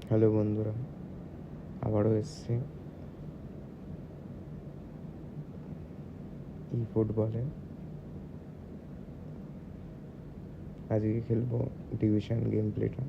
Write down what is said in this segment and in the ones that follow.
Hello বন্ধুরা, আবারও এসছি ফুটবলে। আজকে খেলবো ডিভিশন গেম প্লেটা।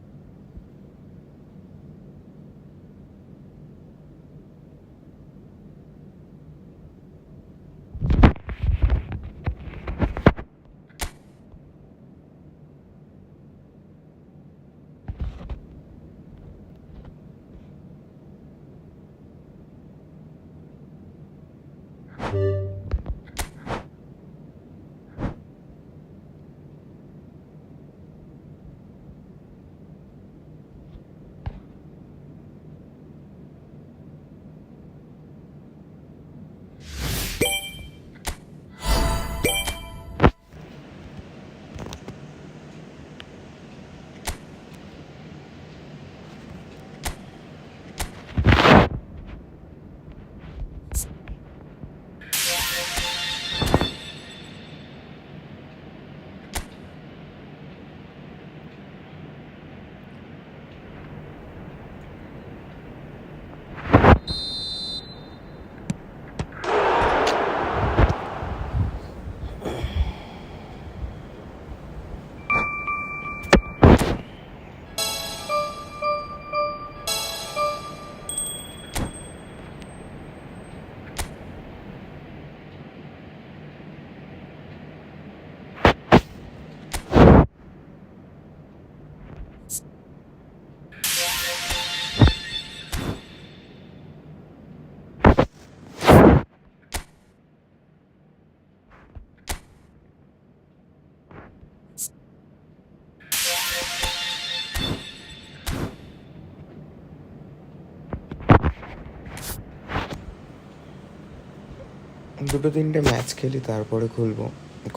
দুটো তিনটে ম্যাচ খেলি, তারপরে খুলবো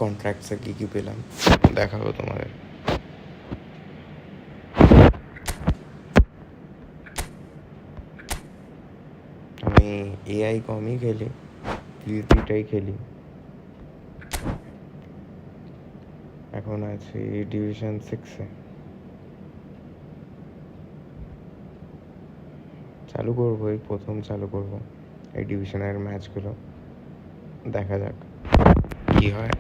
কন্ট্রাক্টসে কী কী পেলাম দেখাবো তোমাদের। আমি এআই কমই খেলি, পিভিপিটাই খেলি। এখন আছি ডিভিশন 6-এ। চালু করবো, এই প্রথম চালু করবো এই ডিভিশনের ম্যাচগুলো। দেখা যাক কি হয়।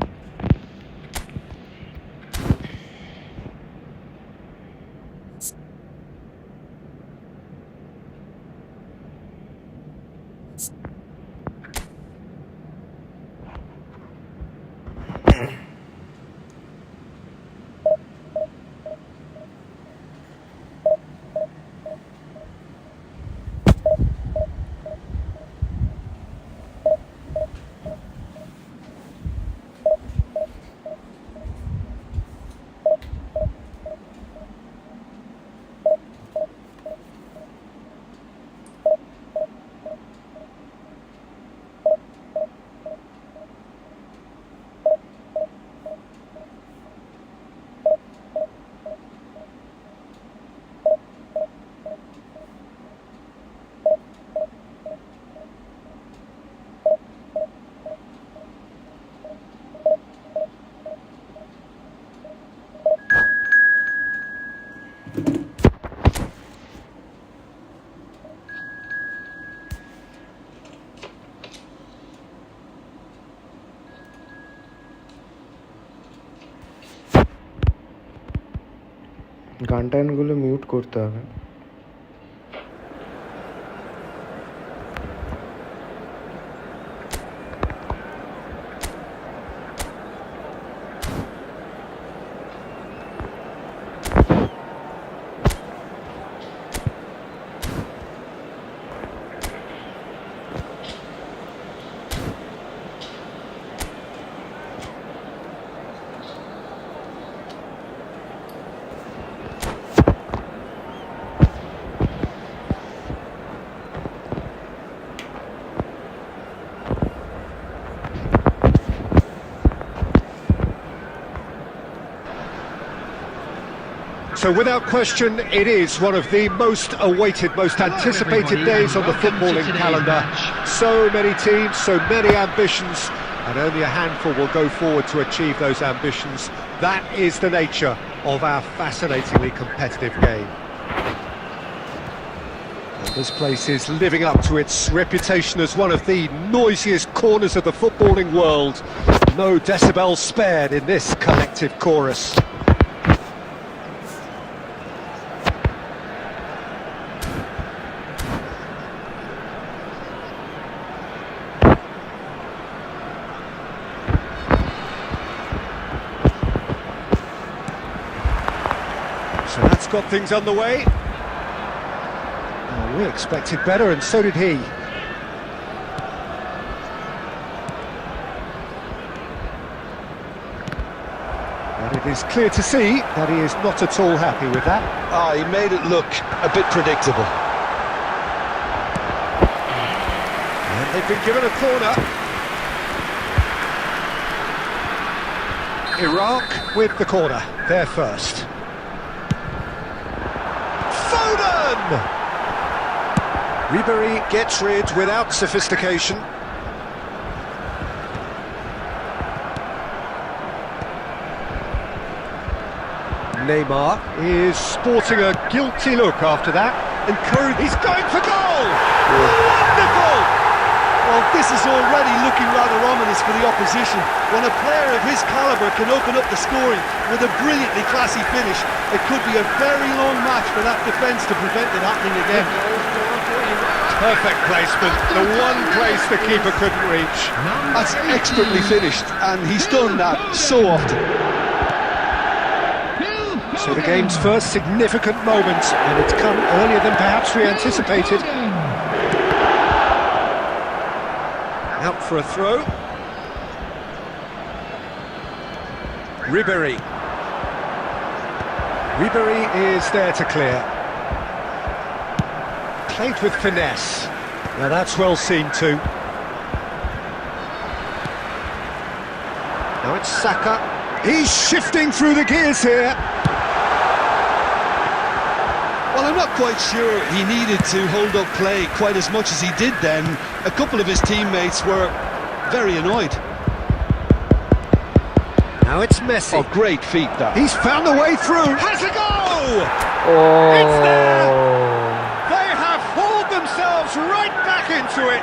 গান টানগুলো মিউট করতে হবে। So without question, it is one of the most awaited, most anticipated days on the footballing calendar. So many teams, so many ambitions, and only a handful will go forward to achieve those ambitions. That is the nature of our fascinatingly competitive game. This place is living up to its reputation as one of the noisiest corners of the footballing world. No decibels spared in this collective chorus. So that's got things underway. We expected better, and so did he. And it is clear to see that he is not at all happy with that. Ah, he made it look a bit predictable. And they've been given a corner. Iraq with the corner, they're first. Foden! Ribery gets rid without sophistication. Neymar is sporting a guilty look after that. He's going for goal! Wonderful! Well, this is already looking rather ominous for the opposition. When a player of his calibre can open up the scoring with a brilliantly classy finish, it could be a very long match for that defence to prevent it happening again. Perfect placement, the one place the keeper couldn't reach. That's expertly finished, and he's done that so often. So the game's first significant moment, and it's come earlier than perhaps we anticipated. Out for a throw. Ribery. Ribery is there to clear. Played with finesse. Now that's well seen too. Now it's Saka. He's shifting through the gears here. Well, I'm not quite sure he needed to hold up play quite as much as he did then. A couple of his teammates were very annoyed. Now it's Messi. Oh, great feat that. He's found a way through. Has a go! Oh. It's there! They have hauled themselves right back into it.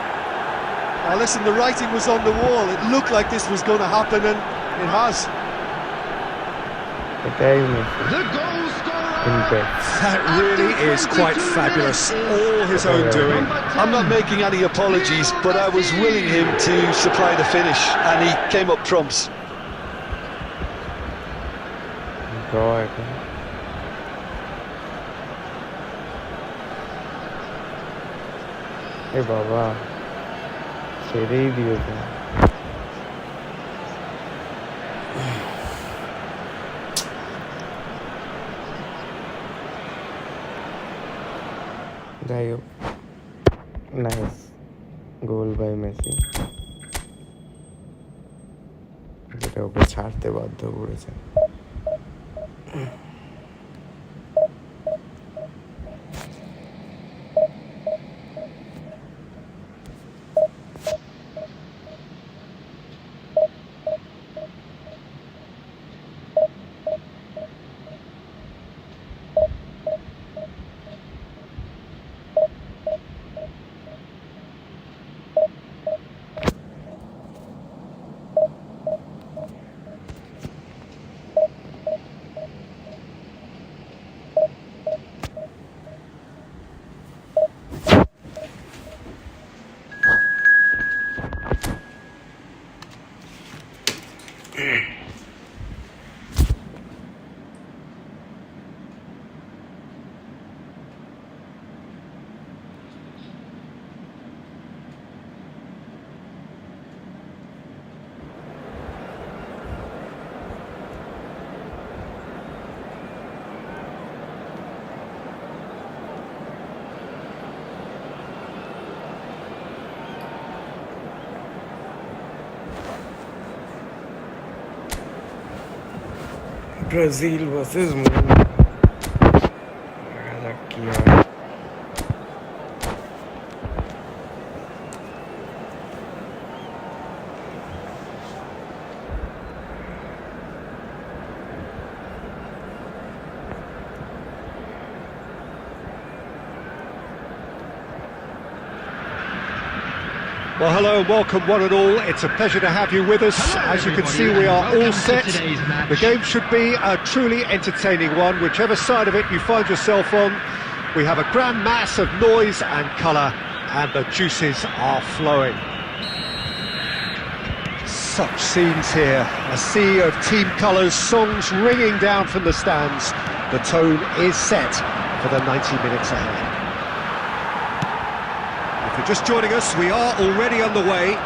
Now listen, the writing was on the wall. It looked like this was going to happen, and it has. The goal scorer! That really is quite fabulous. All his own doing. I'm not making any apologies, but I was willing him to supply the finish, and he came up trumps. God. Hey Baba, ছেড়ে ही दिए थे। যাই হোক, nice goal by Messi, যেটা ওকে ছাড়তে বাধ্য করেছে। Brazil versus Moon. Well, hello and welcome one and all. It's a pleasure to have you with us. As you can see, we are all set. The game should be a truly entertaining one, whichever side of it you find yourself on. We have a grand mass of noise and colour, and the juices are flowing. Such scenes here, a sea of team colours, songs ringing down from the stands. The tone is set for the 90 minutes ahead. If you're just joining us, we are already underway.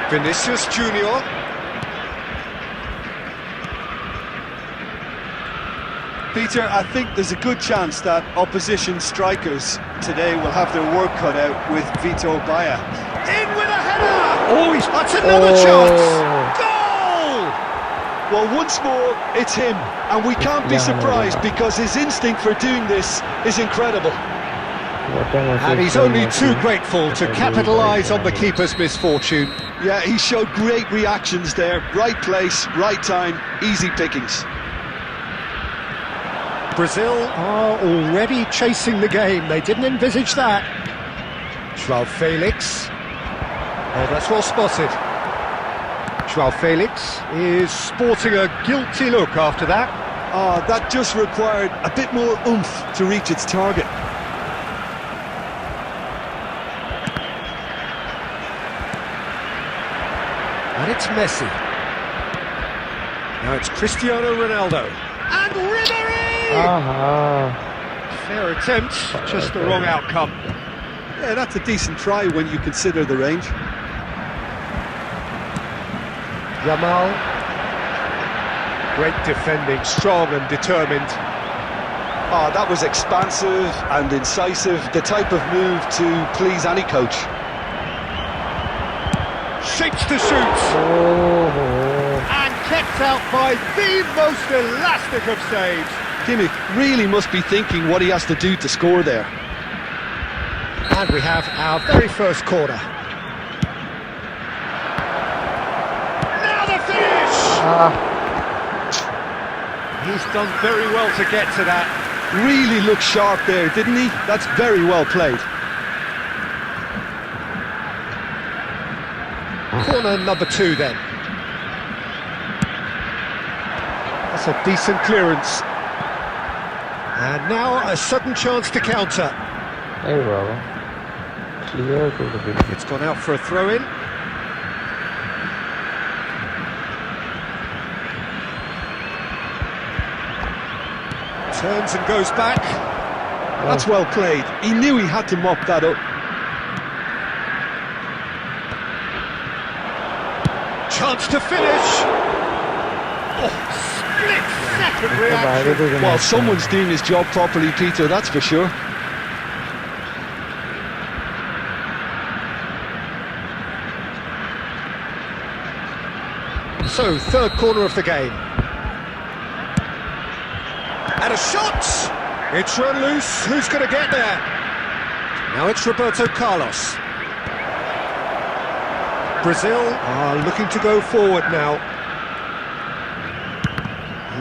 Vinicius Junior. Peter, I think there's a good chance that opposition strikers today will have their work cut out with Vito Baia. In with a header! Oh, that's another chance! Goal! Well, once more, it's him, and we can't be surprised because his instinct for doing this is incredible. And he's only too grateful to capitalise on the keeper's misfortune. Yeah, he showed great reactions there. Right place, right time, easy pickings. Brazil are already chasing the game. They didn't envisage that. João Felix. Oh, that's well spotted. João Felix is sporting a guilty look after that. That just required a bit more oomph to reach its target. And it's Messi. Now it's Cristiano Ronaldo. And Ribery! Fair attempt, just the wrong outcome. Yeah, that's a decent try when you consider the range. Yamal. Great defending, strong and determined. That was expansive and incisive, the type of move to please any coach. Shapes to shoot. And kept out by the most elastic of saves. Kimmich really must be thinking what he has to do to score there. And we have our very first corner. Now the finish! He's done very well to get to that. Really looked sharp there, didn't he? That's very well played. Corner number 2 then. That's a decent clearance. And now a sudden chance to counter. Hey, brother. Clear to the big. It's gone out for a throw-in. Turns and goes back. That's well played. He knew he had to mop that up. Chance to finish. Split-second reaction. Well, someone's doing his job properly, Peter, that's for sure. So, third corner of the game. And a shot! It's run loose. Who's going to get there? Now it's Roberto Carlos. Brazil are looking to go forward now.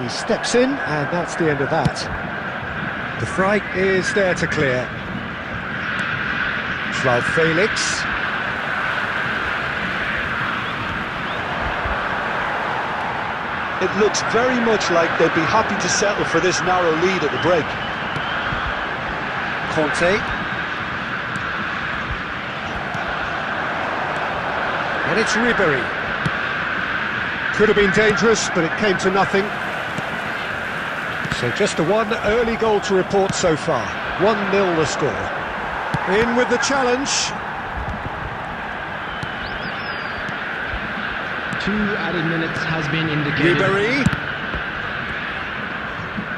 He steps in, and that's the end of that. The Frey is there to clear. João Felix. It looks very much like they'd be happy to settle for this narrow lead at the break. Conte. And it's Ribery. Could have been dangerous, but it came to nothing. So just the one early goal to report so far. 1-0 the score. In with the challenge. 2 added minutes has been indicated. Ribery.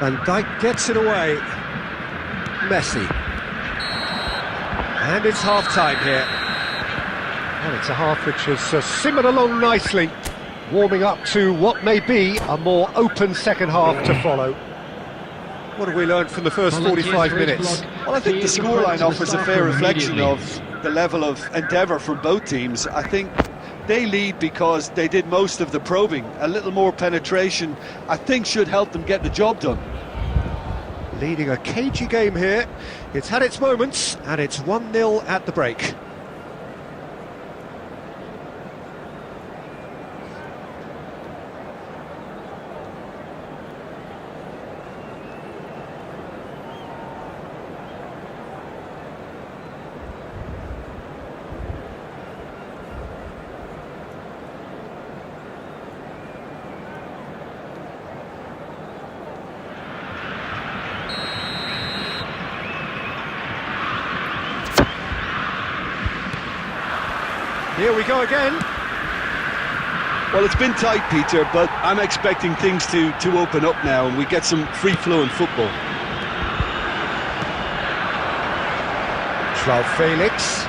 Van Dijk gets it away. Messi. And it's half-time here. And it's a half which has simmered along nicely, warming up to what may be a more open second half to follow. What have we learned from the first 45 minutes? Well, I think the scoreline offers a fair reflection of the level of endeavour from both teams. I think they lead because they did most of the probing. A little more penetration, I think, should help them get the job done. leading a cagey game here. It's had its moments, and it's 1-0 at the break. Here we go again. Well, it's been tight, Peter, but I'm expecting things to open up now and we get some free-flowing football. João Felix.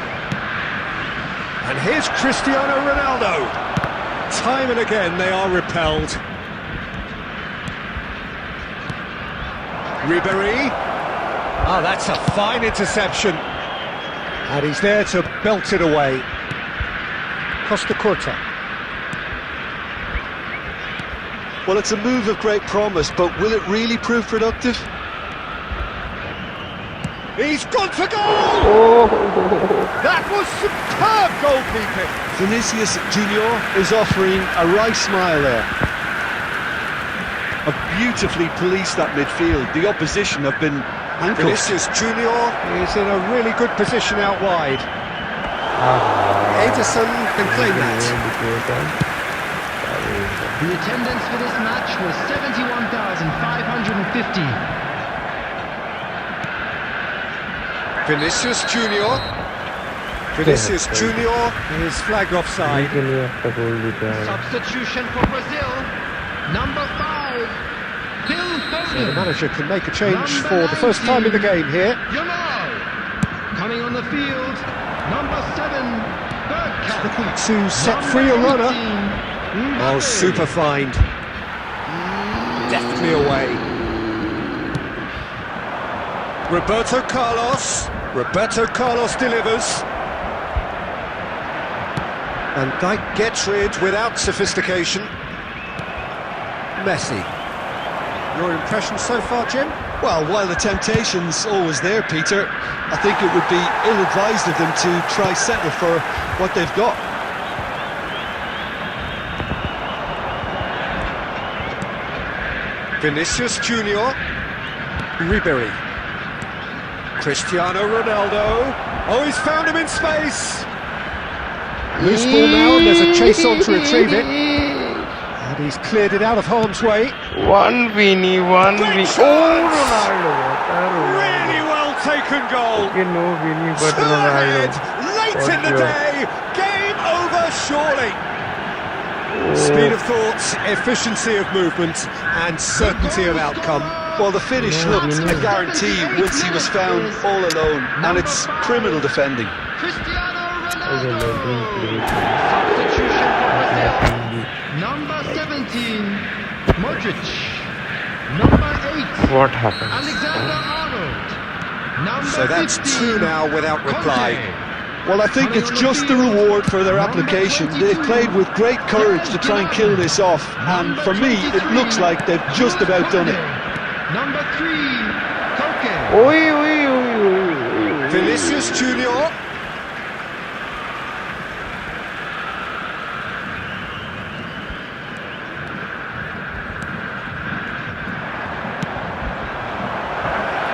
And here's Cristiano Ronaldo. Time and again they are repelled. Ribéry. Ah, that's a fine interception. And he's there to belt it away. Costa Curta. Well, it's a move of great promise, but will it really prove productive? He's gone for goal! That was superb goalkeeping. Vinicius Junior is offering a wry smile there. Have beautifully policed that midfield. The opposition have been handcuffed. Vinicius Junior is in a really good position out wide. Ederson can claim that. The attendance for this match was 71,550. Vinicius Junior. Vinicius Junior is flagged offside. Substitution for Brazil. Number 5, Phil So the Foden. manager can make a change for the first time in the game here. Coming on the field, number 7, Bergkamp. Looking to set free a runner. Oh, super find. Deftly away. Roberto Carlos. Roberto Carlos delivers. And Dijk gets rid without sophistication. Messi. Your impression so far, Jim? Well, while the temptation's always there, Peter, I think it would be ill-advised of them to try settle for what they've got. Vinicius Junior. Ribéry. Cristiano Ronaldo. Oh, he's found him in space. Loose ball now, and there's a chase on to retrieve it. And he's cleared it out of harm's way. One Vini. Great Oh, chance! Ronaldo. Really well taken goal. Okay, no Vini, but Two ahead, Ronaldo. late in the What day. Game over, surely. Speed of thought, efficiency of movement, and certainty of outcome. Well, the finish looked a guarantee once he was found all alone, and it's criminal defending. Cristiano Okay, Ronaldo. no, Substitution for Brazil. Number 17, Modric. Number 8, What happened? Alexander Arnold. Number So that's 15, two now without reply. Conte. Well, I think it's just the reward for their application. They've played with great courage to try and kill this off, and for me, it looks like they've just about done it. Number 3, Koke. Oi. Vinicius Junior.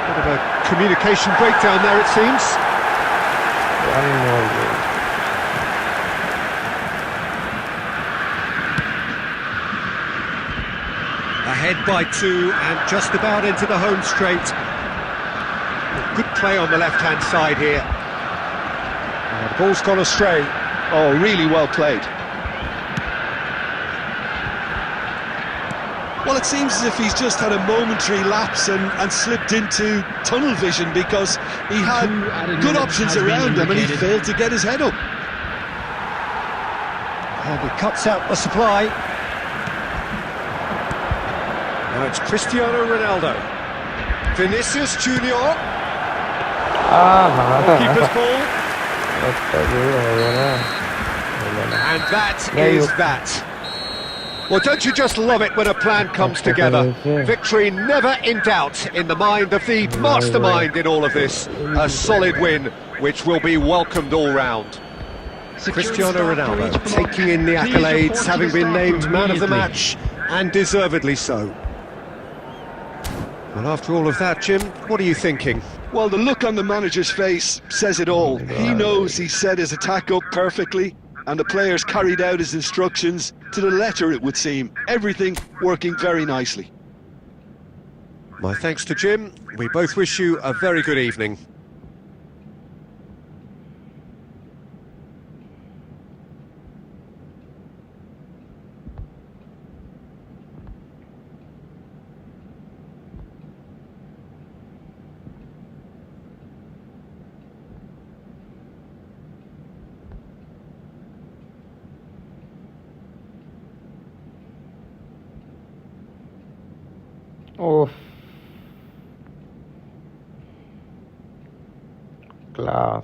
Bit of a communication breakdown there, it seems. One more goal. Ahead by 2 and just about into the home straight. Good play on the left-hand side here. And the ball's gone astray. Oh, really well played. Well, it seems as if he's just had a momentary lapse and slipped into tunnel vision because he had good options around him and he failed to get his head up. And he cuts out the supply. Now it's Cristiano Ronaldo. Vinicius Junior. Keeper's ball. And that Yeah, is you- that. Well, don't you just love it when a plan comes together? Victory never in doubt in the mind of the mastermind in all of this. A solid win, which will be welcomed all round. Cristiano Ronaldo taking in the accolades, having been named man of the match, and deservedly so. Well, after all of that, Jim, what are you thinking? Well, the look on the manager's face says it all. He knows he set his attack up perfectly, and the players carried out his instructions to the letter, it would seem. Everything working very nicely. My thanks to Jim. We both wish you a very good evening. Oh, class.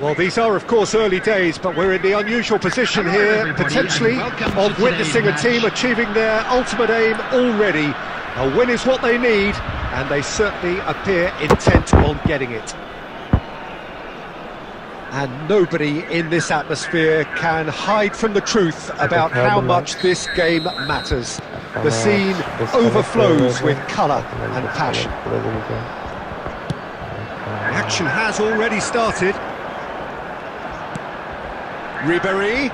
Well, these are, of course, early days, but we're in the unusual position here, potentially, of witnessing a team achieving their ultimate aim already. A win is what they need, and they certainly appear intent on getting it. And nobody in this atmosphere can hide from the truth about how much this game matters. The scene overflows with colour and passion. The action has already started. Ribéry.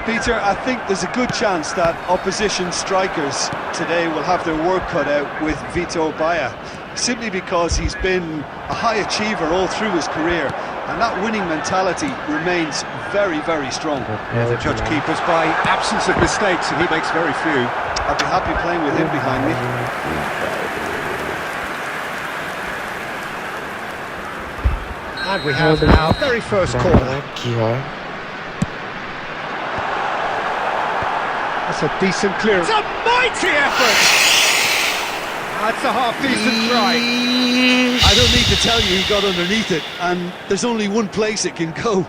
Peter, I think there's a good chance that opposition strikers today will have their work cut out with Vito Baia, simply because he's been a high achiever all through his career, and that winning mentality remains very, very strong. The judge keepers by absence of mistakes, and he makes very few. I'd be happy playing with him behind me. And we have our very first corner. That's a decent clearance. It's a mighty effort! That's a half-decent try. I don't need to tell you he got underneath it, and there's only one place it can go.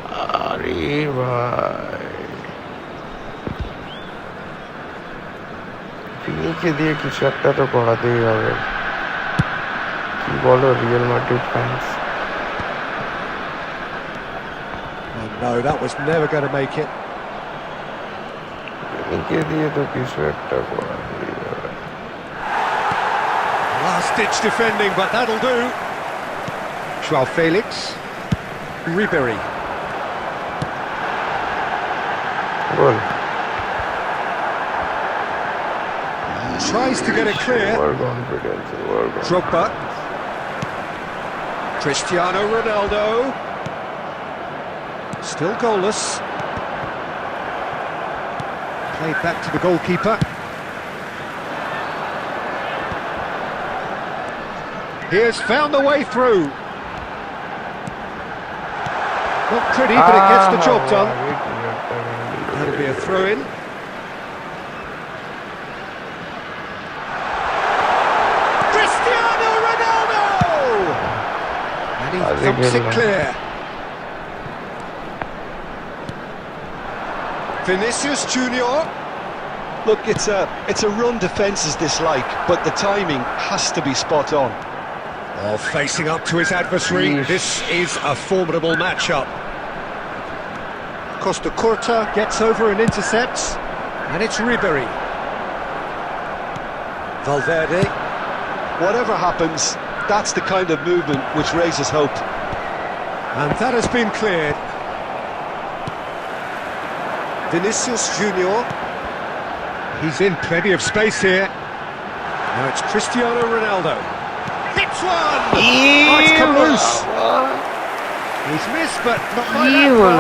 Arey bhai. Finike diye kichu ekta to koratei hobe. Ki bolo Real Madrid fans. Oh no, that was never going to make it. Finike diye to kichu ekta koratei hobe. Last-ditch defending, but that'll do. Joao Felix. Ribery. Goal. Tries to get it clear. Overconfidence. Drogba. Cristiano Ronaldo. Still goalless. Played back to the goalkeeper. He has found the way through. Not pretty, but it gets the job done. That'll be a throw-in. Cristiano Ronaldo! And he thumps it clear. Vinicius Junior. Look, it's a run defence's dislike, but the timing has to be spot on. Oh, facing up to his adversary. This is a formidable matchup. Costa Curta gets over and intercepts. And it's Ribery. Valverde. Whatever happens, that's the kind of movement which raises hope. And that has been cleared. Vinicius Junior. He's in plenty of space here. Now it's Cristiano Ronaldo. Hits one! Oh, it's come loose. He's missed, but not by that far.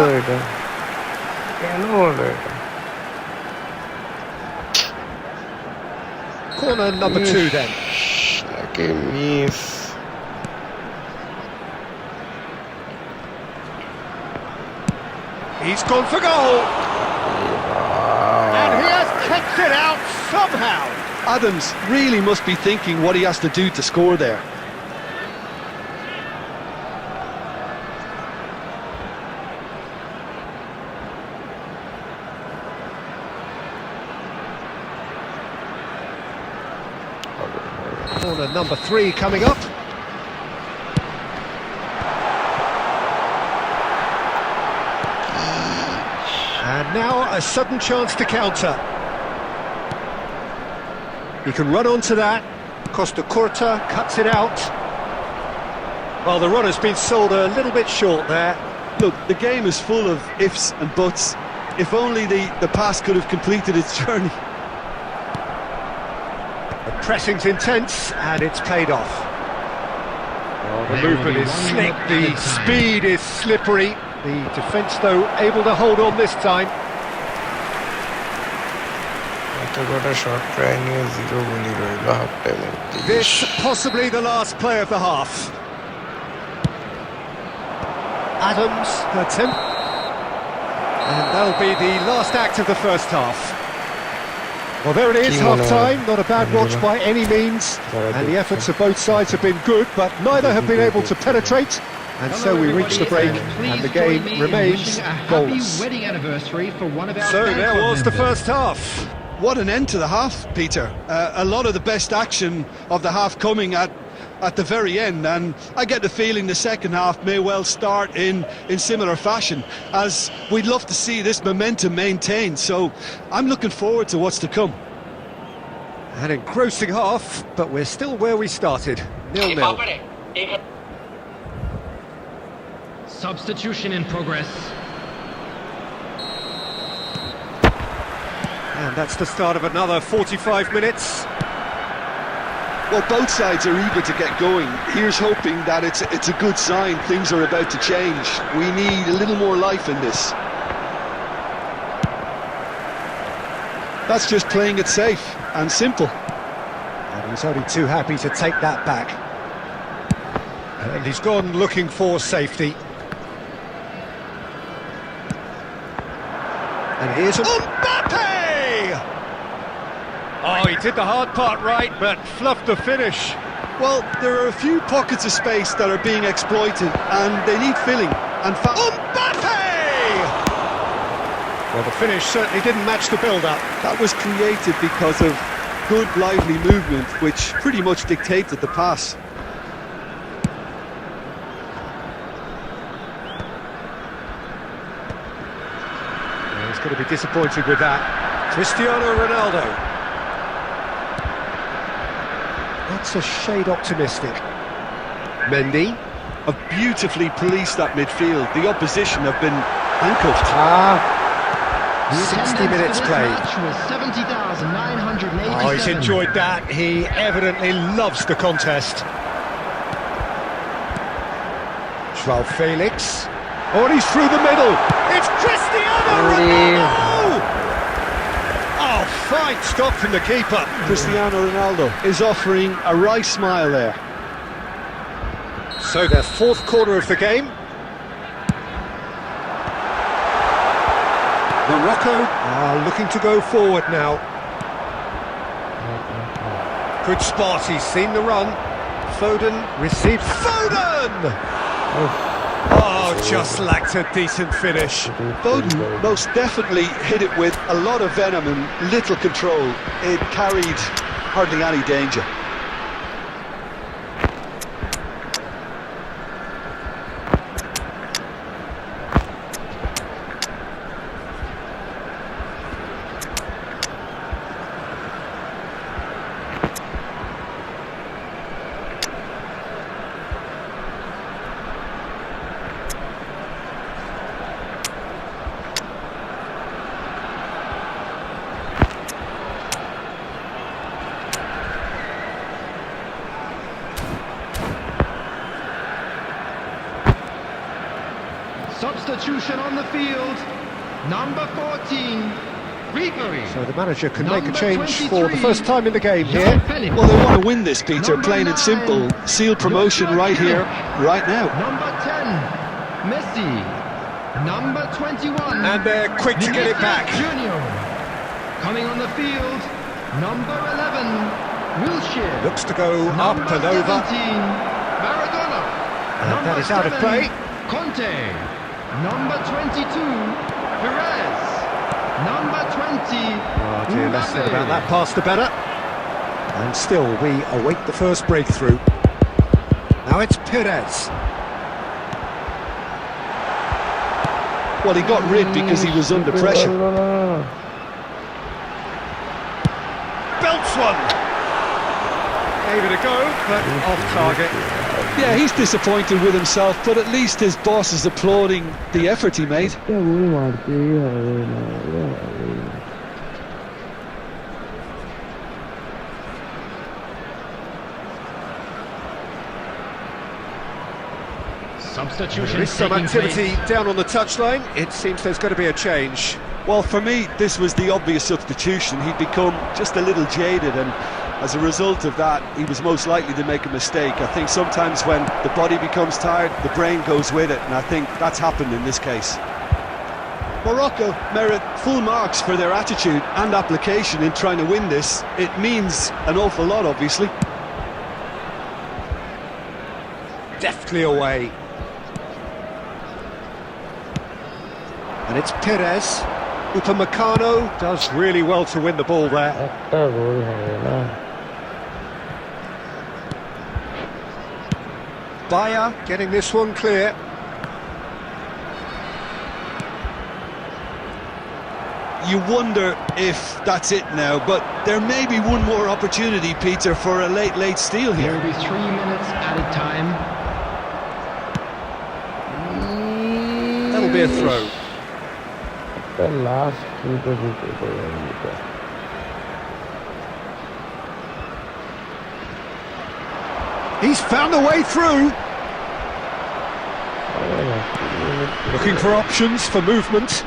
Corner number 2 then. Que miss. He's gone for goal. And he has kicked it out somehow. Adams really must be thinking what he has to do to score there. Corner number 3 coming up. And now a sudden chance to counter. He can run onto that. Costa Curta cuts it out. Well, the run has been sold a little bit short there. Look, the game is full of ifs and buts. If only the pass could have completed its journey. The pressing's intense, and it's paid off. Oh, the movement is slick, the speed is slippery. The defence, though, able to hold on this time. This possibly the last play of the half. Adams hurts him. And that'll be the last act of the first half. Well, there it is, half-time. Not a bad watch by any means. And the efforts of both sides have been good, but neither have been able to penetrate. And so we reach the break, and the game remains goalless. So there was the first half. What an end to the half, Peter. A lot of the best action of the half coming at the very end, and I get the feeling the second half may well start in similar fashion, as we'd love to see this momentum maintained. So I'm looking forward to what's to come. An engrossing half, but we're still where we started, 0-0. Substitution in progress. And that's the start of another 45 minutes. Well, both sides are eager to get going. Here's hoping that it's a good sign. Things are about to change. We need a little more life in this. That's just playing it safe and simple. And he's only too happy to take that back. And he's gone looking for safety. And here's Mbappe! Oh, he did the hard part right, but fluffed the finish. Well, there are a few pockets of space that are being exploited, and they need filling. And Mbappe! Well, the finish certainly didn't match the build-up. That was created because of good, lively movement, which pretty much dictated the pass. He's going to be disappointed with that. Cristiano Ronaldo. That's a shade optimistic. Mendy. Have beautifully policed that midfield. The opposition have been handcuffed. 60 minutes played. Was 70,987. Oh, he's enjoyed that. He evidently loves the contest. Joao Felix. Oh, and he's through the middle. It's Cristiano Ronaldo! Oh, fine stop from the keeper. Cristiano Ronaldo is offering a wry smile there. So their fourth quarter of the game. Morocco are looking to go forward now. Good spot, he's seen the run. Foden receives... Foden! Oh, just lacked a decent finish. Foden most definitely hit it with a lot of venom and little control. It carried hardly any danger. Substitution on the field. Number 14, Ribery. So the manager can make a Number change for 23, the first time in the game here. João Felix. Well, they want to win this, Peter, Number plain and 9, simple. Seal promotion right here, right now. Number 10, Messi. Number 21, And they're quick to get it back. Junior. Coming on the field, number 11, Wilshere. Looks to go up Number and over. 17, Maradona. And Number that is out of 7, play. Conte. Number 22, Perez. Number 20, Oh dear, less said Mbappe. about that pass the better. And still we await the first breakthrough. Now it's Perez. Well, he got rid because he was under pressure. Belts one. Gave it a go, but off target. Yeah, he's disappointed with himself, but at least his boss is applauding the effort he made. Substitution. There is some activity down on the touchline. It seems there's going to be a change. Well, for me, this was the obvious substitution. He'd become just a little jaded, and as a result of that, he was most likely to make a mistake. I think sometimes when the body becomes tired, the brain goes with it, and I think that's happened in this case. Morocco merit full marks for their attitude and application in trying to win this. It means an awful lot, obviously. Deftly away. And it's Perez. Upamecano does really well to win the ball there. Bayer getting this one clear. You wonder if that's it now, but there may be one more opportunity, Peter, for a late steal There here. will be 3 minutes added time. That'll be a throw. The last He's found a way through. Looking for options for movement.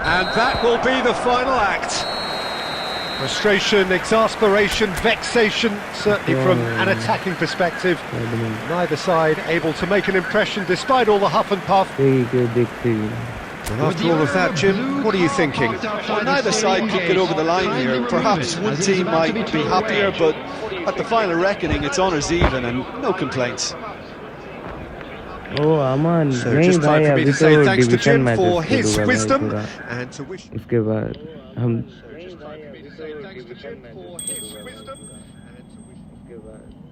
And that will be the final act. Frustration, exasperation, vexation, certainly from an attacking perspective. Neither side able to make an impression despite all the huff and puff. And after all of that, Jim, what are you thinking? Well, neither side could get over the line here. Perhaps one team might be happier, but at the final reckoning, it's honours even and no complaints. Oh, Aman, So just time for me to say thanks to Jim for his wisdom and to wish... इसके बाद हम Just time for me to say thanks to Jim for his wisdom and to wish... इसके बाद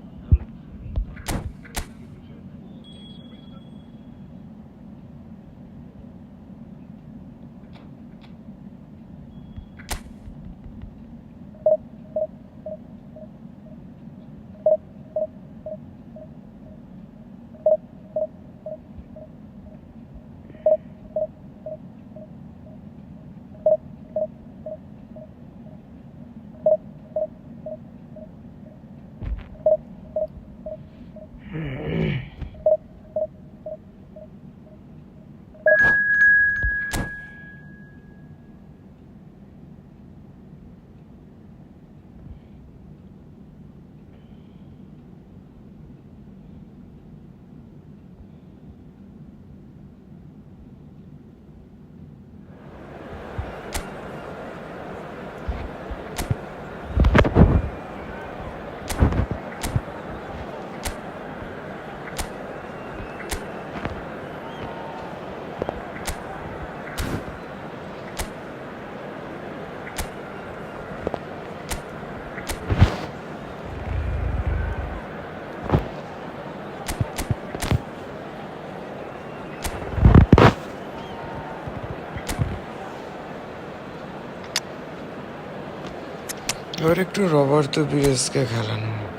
এবার একটু Roberto পিরেসকে খেলানো হোক।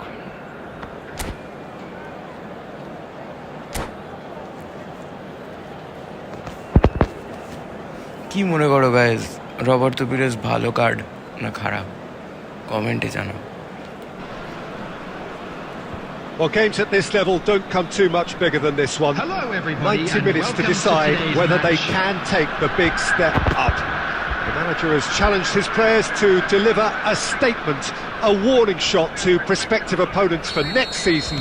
কি মনে করো গাইজ, রবার্তো পিরেস ভালো কার্ড না খারাপ? কমেন্টে জানাও। Well, games at this level don't come too much bigger than this one. Hello, everybody, 90 and minutes to welcome to decide today's whether they match. can take the big step up. The manager has challenged his players to deliver a statement, a warning shot to prospective opponents for next season.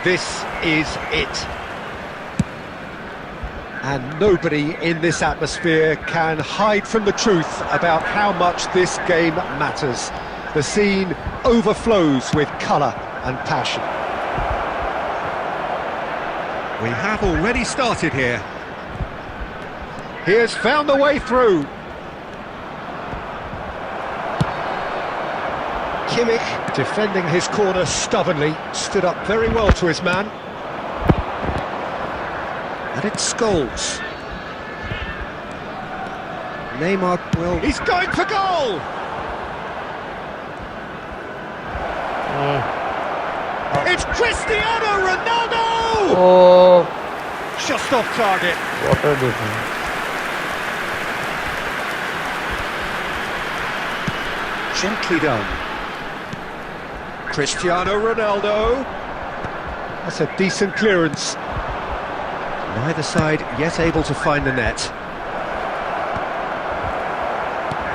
This is it. And nobody in this atmosphere can hide from the truth about how much this game matters. The scene overflows with colour and passion. We have already started here. He has found a way through. Kimmich, defending his corner stubbornly, stood up very well to his man. And it's Scholes. Neymar will... He's going for goal! It's Cristiano Ronaldo! Oh, Just off target. what a difference. Gently done. Cristiano Ronaldo. That's a decent clearance. Neither side yet able to find the net.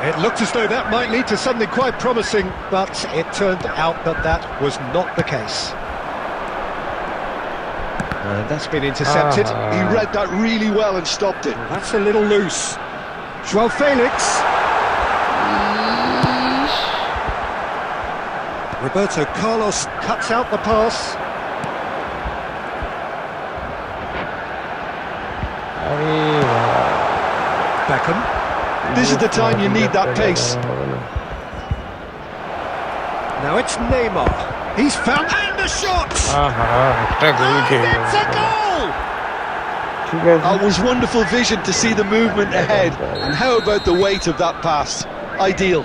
It looked as though that might lead to something quite promising, but it turned out that that was not the case. And that's been intercepted. He read that really well and stopped it. That's a little loose. Joao Felix. Roberto Carlos cuts out the pass. Beckham. This is the time you need that pace. Now it's Neymar. He's found and a shot. একটা গোল And খেয়ে it's a goal. ঠিক আছে। It was wonderful vision to see the movement ahead. And how about the weight of that pass? Ideal.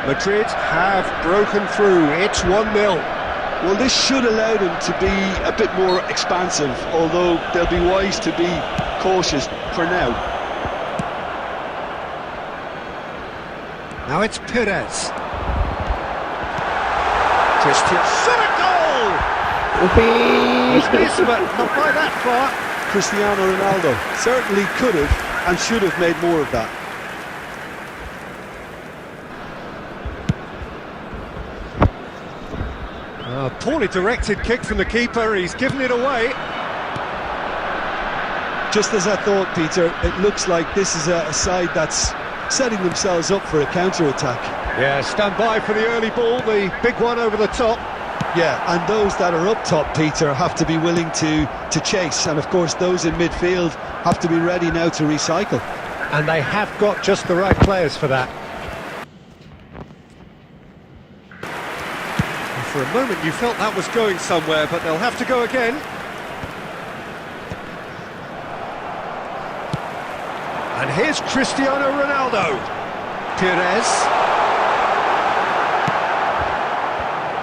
Madrid have broken through. It's 1-0. Well, this should allow them to be a bit more expansive, although they'll be wise to be cautious for now. Now it's Perez. Christian. Shot a goal! He's missed, but not by that far. Cristiano Ronaldo certainly could have and should have made more of that. A poorly directed kick from the keeper. He's given it away. Just as I thought, Peter, it looks like this is a side that's setting themselves up for a counter-attack. Yeah, stand by for the early ball, the big one over the top. Yeah, and those that are up top, Peter, have to be willing to chase. And of course, those in midfield have to be ready now to recycle. And they have got just the right players for that. For a moment you felt that was going somewhere, but they'll have to go again. And here's Cristiano Ronaldo. Perez.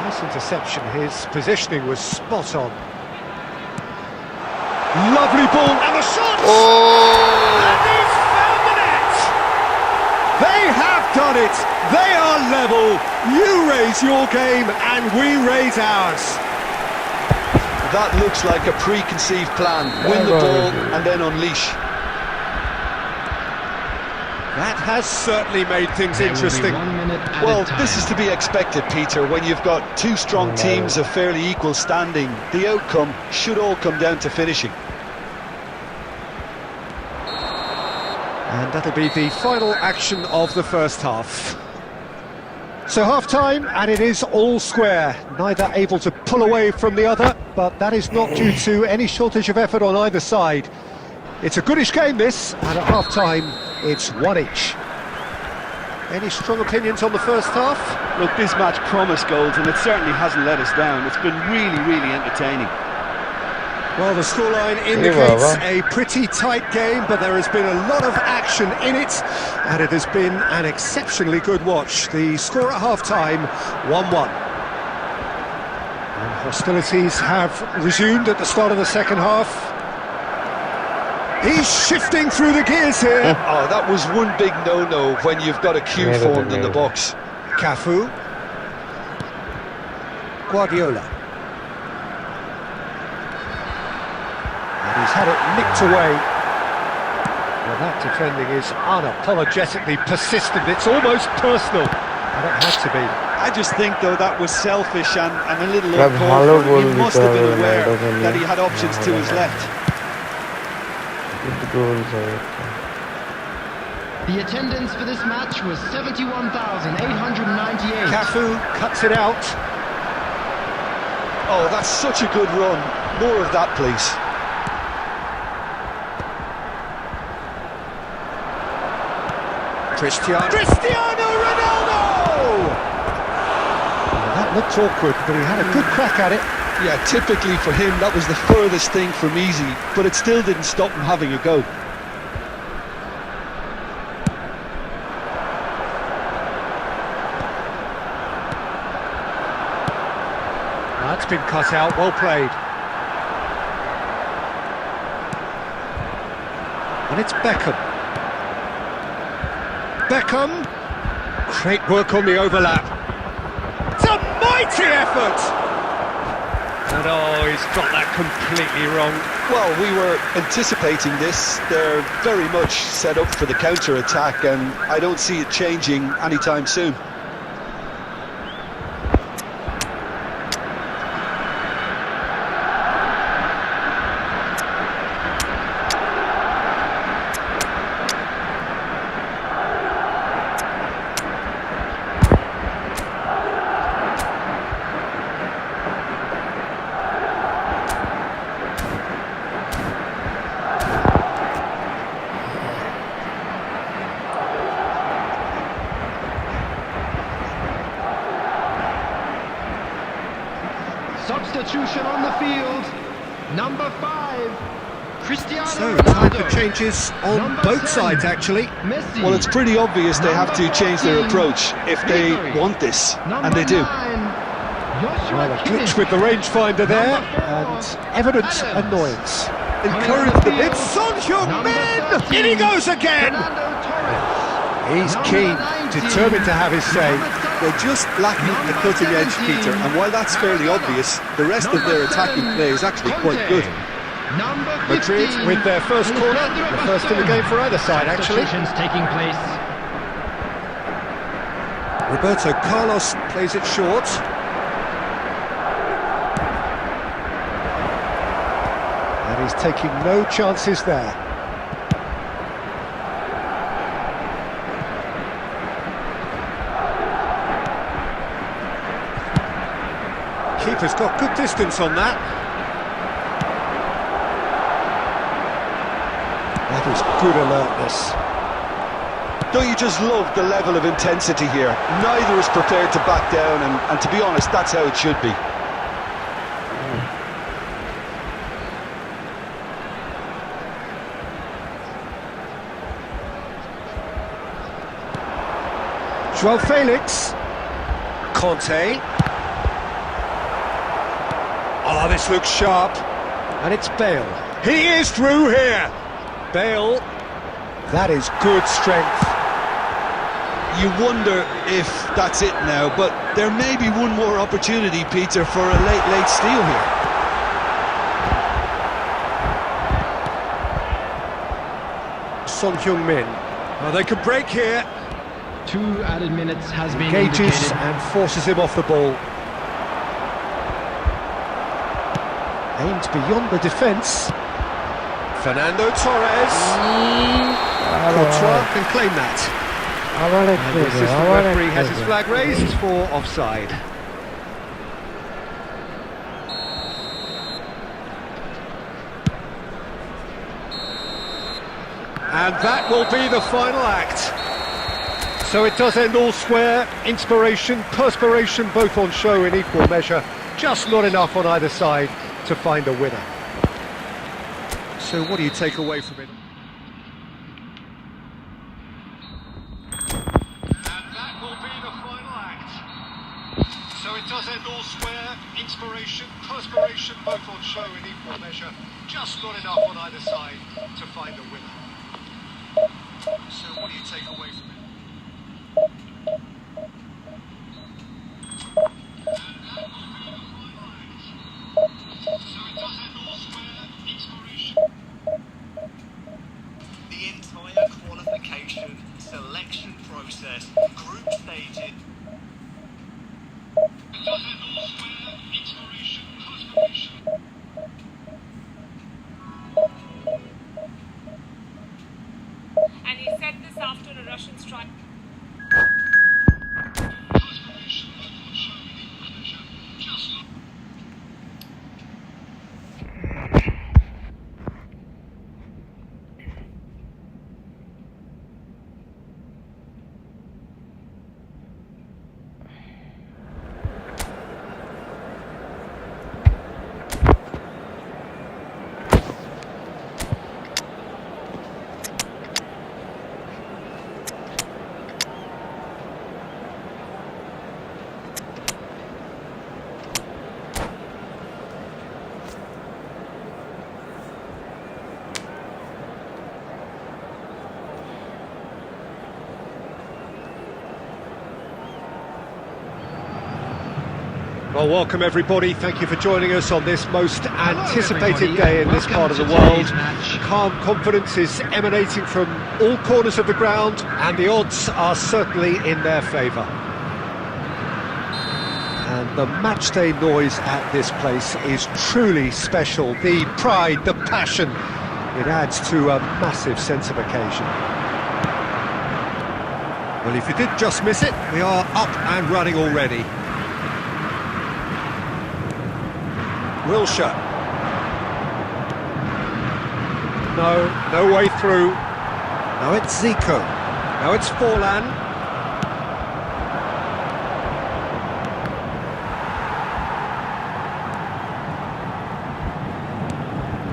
Nice interception, his positioning was spot on. Lovely ball, and the shot! And he's found the net! They have done it! They are level! You raise your game, and we raise ours! That looks like a preconceived plan. Win the ball and then unleash. That has certainly made things interesting. 1 minute added Well, time. this is to be expected, Peter. When you've got two strong teams of fairly equal standing, the outcome should all come down to finishing. And that'll be the final action of the first half. So half-time, and it is all square. Neither able to pull away from the other, but that is not due to any shortage of effort on either side. It's a goodish game, this, and at half-time, it's one each. Any strong opinions on the first half? Look, this match promised goals, and it certainly hasn't let us down. It's been really, really entertaining. Well, the scoreline Hey, indicates Baba. a pretty tight game, but there has been a lot of action in it, and it has been an exceptionally good watch. The score at half-time, 1-1. And hostilities have resumed at the start of the second half. He's shifting through the gears here. Oh, that was one big no-no when you've got a queue Made it, formed in the made it. box. Cafu. Guardiola. And he's had it nicked away. Well, that defending is unapologetically persistent. It's almost personal. And it had to be. I just think, though, that was selfish and a little Club uncalled hollow for. goal He must have been with aware Ronaldo that he had options to his left. Good goals. The attendance for this match was 71,898. Cafu cuts it out. Oh, that's such a good run. More of that, please. Cristiano Ronaldo! Well, that looked awkward, but he had a good crack at it. Yeah, typically for him, that was the furthest thing from easy, but it still didn't stop him having a go. That's been cut out, well played. And it's Beckham. Beckham. Great work on the overlap. It's a mighty effort! And oh, he's got that completely wrong. Well, we were anticipating this. They're very much set up for the counter-attack, and I don't see it changing anytime soon. Substitution on the field. Number 5, Cristiano So, time Ronaldo. for changes on Number both 7, sides, actually. Messi. Well, it's pretty obvious they have to change their Number approach if they 14, want this, Number and they do. 9, Joshua Well, a glitch Kimmich. with the rangefinder there, Number 4, and evident Adams. annoyance. Coming Encourage on the the mid. field, Son number Heung-min! 13, In he goes again! Fernando Torres. He's Number keen, 19, determined to have his say. They're just lacking the cutting edge, Peter, and while that's fairly obvious, the rest of their attacking play is actually quite good. Number Madrid 15, with their first corner, the first in the game for either side, actually. Substitutions taking place. Roberto Carlos plays it short. And he's taking no chances there. Keeper's got good distance on that. That is good alertness. Don't you just love the level of intensity here? Neither is prepared to back down, and to be honest, that's how it should be. João Felix. Conte. Oh, this looks sharp. And it's Bale. He is through here. Bale. That is good strength. You wonder if that's it now, but there may be one more opportunity, Peter, for a late steal here. Son Heung-min. Oh, they could break here. 2 added minutes has been Engages indicated. and forces him off the ball. Aimed beyond the defence. Fernando Torres. Courtois can claim that. And the assistant referee has his flag raised for offside. And that will be the final act. So it does end all square. Inspiration, perspiration, both on show in equal measure. Just not enough on either side to find a winner. So what do you take away from it? And that will be the final act. So it does end all square. Inspiration, perspiration, both on show in equal measure. Just not enough on either side to find the winner. So what do you take away from it? The entire qualification, selection process, group stages. And he said this after a Russian strike. Well, welcome everybody. Thank you for joining us on this most anticipated day in this part of the world. Calm confidence is emanating from all corners of the ground, and the odds are certainly in their favour. And the matchday noise at this place is truly special. The pride, the passion, it adds to a massive sense of occasion. Well, if you did just miss it, we are up and running already. Wilshere. No way through. Now it's Zico. Now it's Forlan.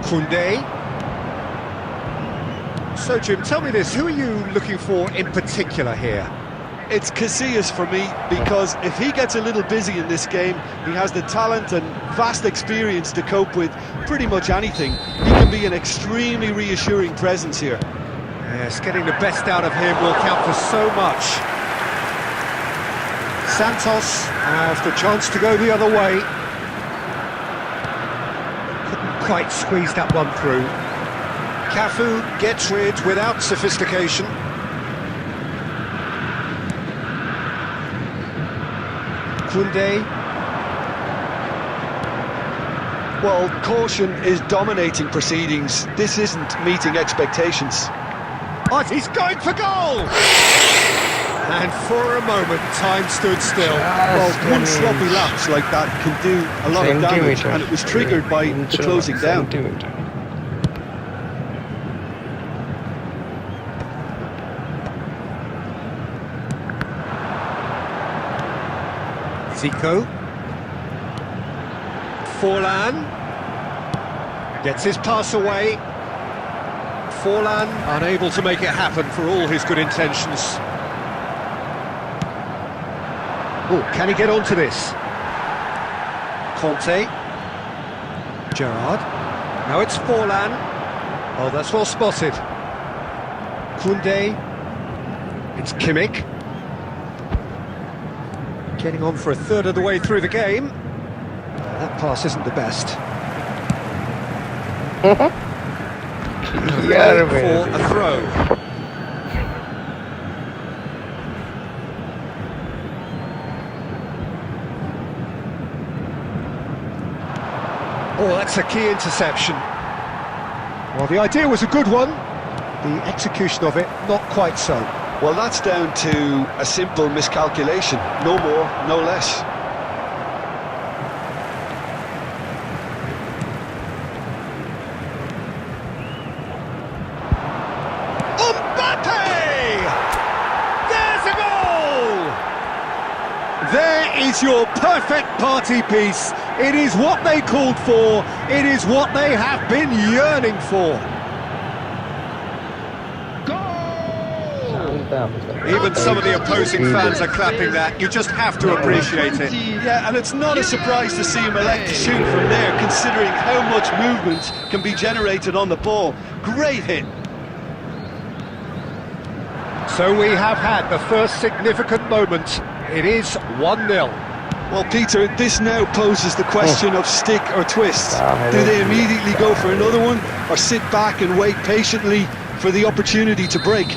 Koundé. So Jim, tell me this, who are you looking for in particular here? It's Casillas for me, because if he gets a little busy in this game, he has the talent and vast experience to cope with pretty much anything. He can be an extremely reassuring presence here. Yes, getting the best out of him will count for so much. Santos has the chance to go the other way. Couldn't quite squeeze that one through. Cafu gets rid without sophistication. Koundé. Well, caution is dominating proceedings. This isn't meeting expectations. Oh, he's going for goal! And for a moment, time stood still. Well, one sloppy lapse like that can do a lot of damage, and it was triggered by the closing down. Zico. Forlan gets his pass away. Forlan unable to make it happen for all his good intentions. Oh, can he get onto this? Conte. Gerrard. Now it's Forlan. Oh, that's well spotted. Koundé. It's Kimmich. Getting on for a third of the way through the game. That pass isn't the best. For a throw. Oh, that's a key interception. Well, the idea was a good one. The execution of it, not quite so. Well, that's down to a simple miscalculation. No more, no less. There's a goal! There is your perfect party piece It is what they called for. It is what they have been yearning for. Even some of the opposing fans are clapping that. You just have to appreciate it. Yeah, and it's not a surprise to see him elect to shoot from there, considering how much movement can be generated on the ball. Great hit. So we have had the first significant moment. It is 1-0. Well, Peter, this now poses the question of stick or twist. Do they immediately go for another one, or sit back and wait patiently for the opportunity to break?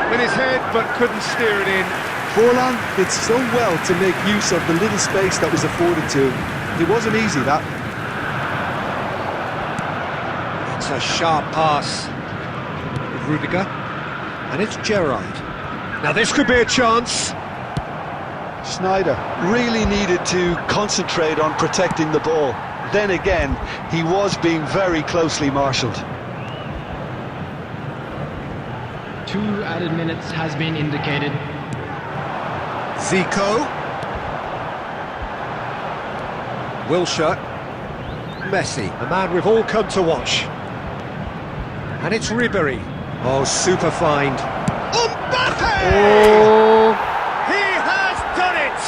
With his head, but couldn't steer it in. Forlan did so well to make use of the little space that was afforded to him. It wasn't easy, that. It's a sharp pass. Rudiger. And it's Gerrard. Now this could be a chance. Schneider really needed to concentrate on protecting the ball. Then again, he was being very closely marshalled. 2 added minutes has been indicated. Zico. Wilshere. Messi, a man we've all come to watch. And it's Ribéry. Oh, super find. Mbappe! Oh, He has done it!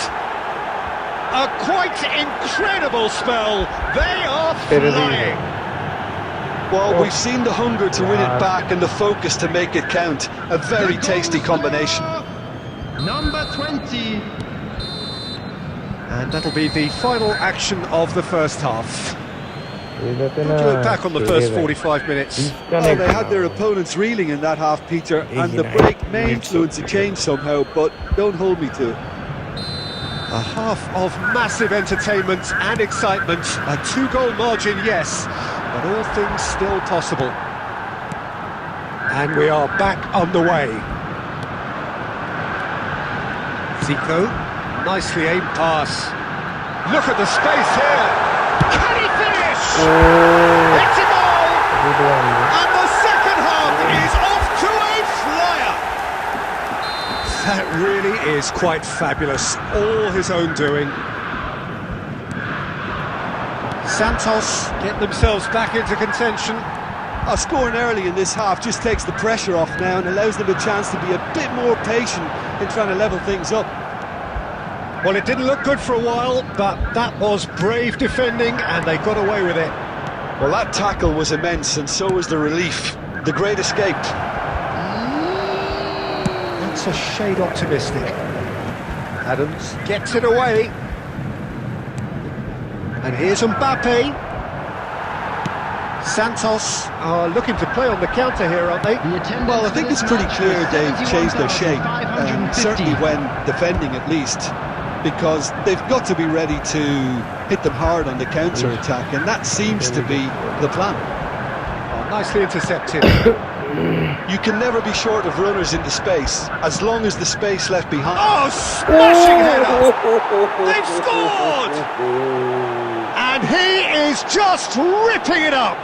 A quite incredible spell. They are flying. Well, we've seen the hunger to win it back and the focus to make it count. A very tasty combination. Number 20. And that'll be the final action of the first half. What do you look back on the first 45 minutes? Well, they had their opponents reeling in that half, Peter, and the break may influence a change somehow, but don't hold me to it. A half of massive entertainment and excitement. A 2-goal margin, yes, but all things still possible. And we are back on the way. Zico, nicely aimed pass. Look at the space here. Can he finish? It's a goal! And the second half is off to a flyer. That really is quite fabulous. All his own doing. Santos get themselves back into contention. Scoring early in this half just takes the pressure off now and allows them a chance to be a bit more patient in trying to level things up. Well, it didn't look good for a while, but that was brave defending and they got away with it. Well, that tackle was immense, and so was the relief. The great escape. That's a shade optimistic. Adams gets it away. And here's Mbappe. Santos are looking to play on the counter here, aren't they? Well, I think it's pretty clear they've changed their shape, certainly when defending at least, because they've got to be ready to hit them hard on the counter-attack, and that seems to be the plan. Oh, nicely intercepted. You can never be short of runners into space, as long as the space left behind. Oh, smashing header! They've scored! And he is just ripping it up!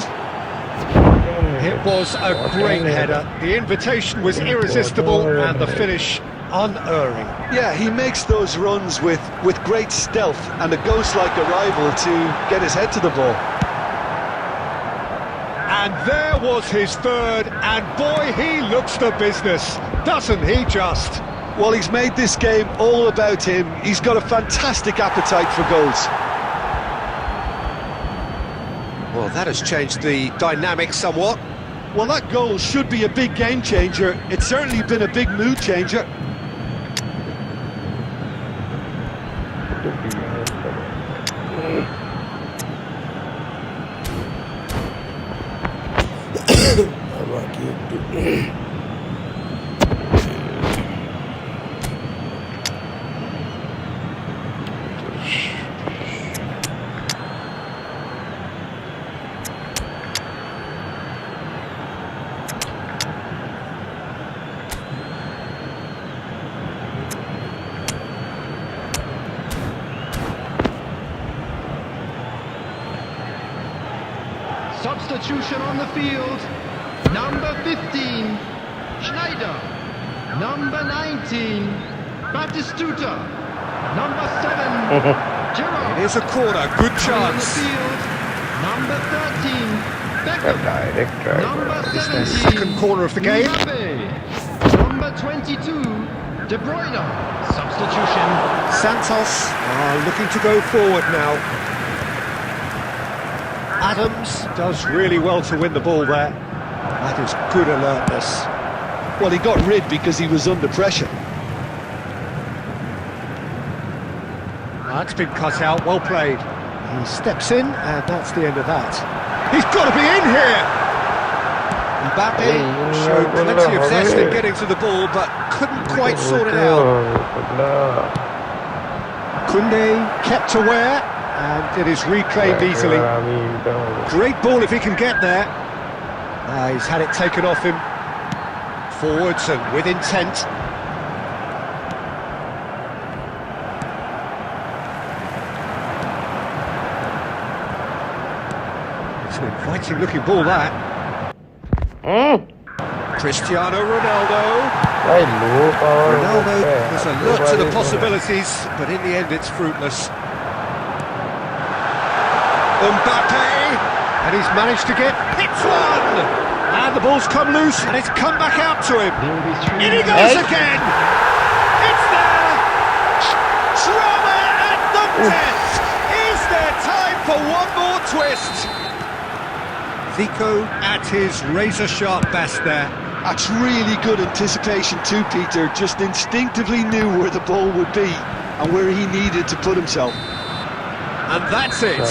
It was a great header. The invitation was irresistible and the finish unerring. Yeah, he makes those runs with great stealth and a ghost-like arrival to get his head to the ball. And there was his third, and boy, he looks the business, doesn't he just? Well, he's made this game all about him. He's got a fantastic appetite for goals. Well, that has changed the dynamic somewhat. Well, that goal should be a big game changer. It's certainly been a big mood changer. Substitution on the field. Number 15, Schneider. Number 19, Batistuta. Number 7, Gerard. It is a corner, good Coming on the chance. field, number 13, A Beckham. direct drive. Number This time. 17, Second corner of the game. Mbappe. Number 22, De Bruyne. Substitution. Santos are looking to go forward now. Adams does really well to win the ball there. That is good alertness. Well, he got rid because he was under pressure. That's been cut out, well played. He steps in, and that's the end of that. He's got to be in here! Mbappe showed plenty of zest in getting to the ball, but couldn't quite sort it out. Koundé kept aware, and it is reclaimed easily. Great ball if he can get there. He's had it taken off him. Forwards and with intent. It's an inviting looking ball, that. Cristiano Ronaldo. Ronaldo was alert to the possibilities, but in the end it's fruitless. Mbappe, and he's managed to get hits one, and the ball's come loose, and it's come back out to him. In he goes again. It's there. Drama at the death. Is there time for one more twist? Zico at his razor-sharp best there. That's really good anticipation too, Peter. Just instinctively knew where the ball would be and where he needed to put himself. And that's it.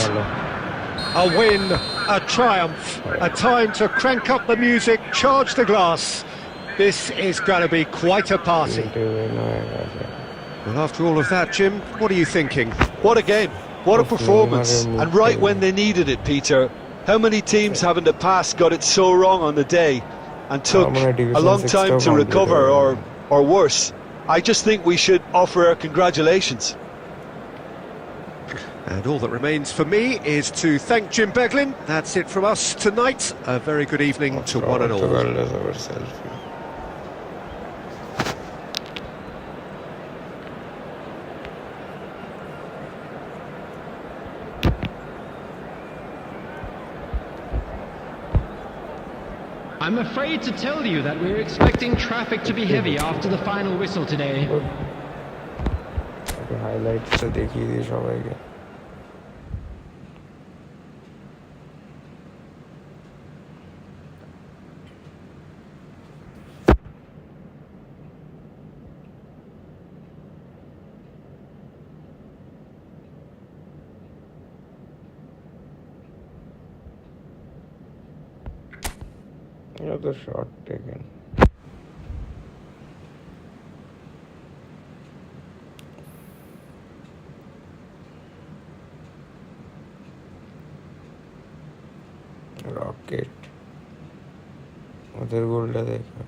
A win, a triumph, a time to crank up the music, charge the glass. This is going to be quite a party. Well, after all of that, Jim, what are you thinking? What a game, what a performance, and right when they needed it, Peter. How many teams have in the past got it so wrong on the day and took a long time to recover, or worse? I just think we should offer our congratulations. And all that remains for me is to thank Jim Beglin. That's it from us tonight. A very good evening to one and all. I'm afraid to tell you that we're expecting traffic to be heavy after the final whistle today. হাইলাইটসটা দেখিয়ে দিই সবাইকে। Another shot taken. Rocket. ওদের গোলটা দেখো।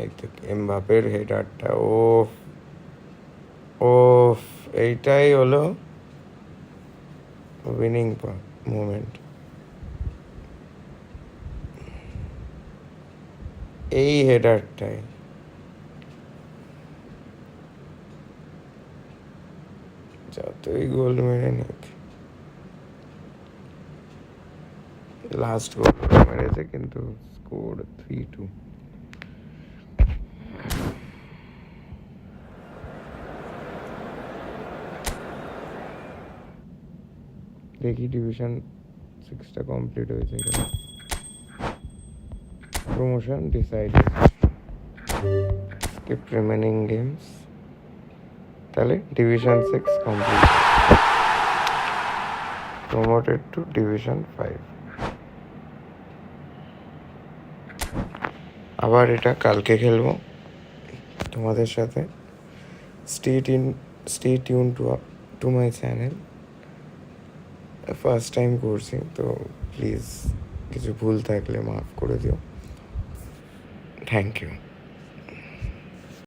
এই তো এমবাপের হেডারটা, ওফ ওফ, এইটাই হলো উইনিং মোমেন্ট। এই হেডারটাই যতই গোল মেরে নিক, লাস্ট গোল মেরেছে কিন্তু স্কোর 3-2। দেখি ডিভিশন 6টা কমপ্লিট হয়েছে কিনা। Promotion decided, skip remaining games. তাহলে division 6 complete, promoted to division 5। আবার এটা কালকে খেলবো তোমাদের সাথে। Stay tune to my channel. First time করছি তো প্লিজ কিছু ভুল থাকলে মাফ করে দিও। Thank you.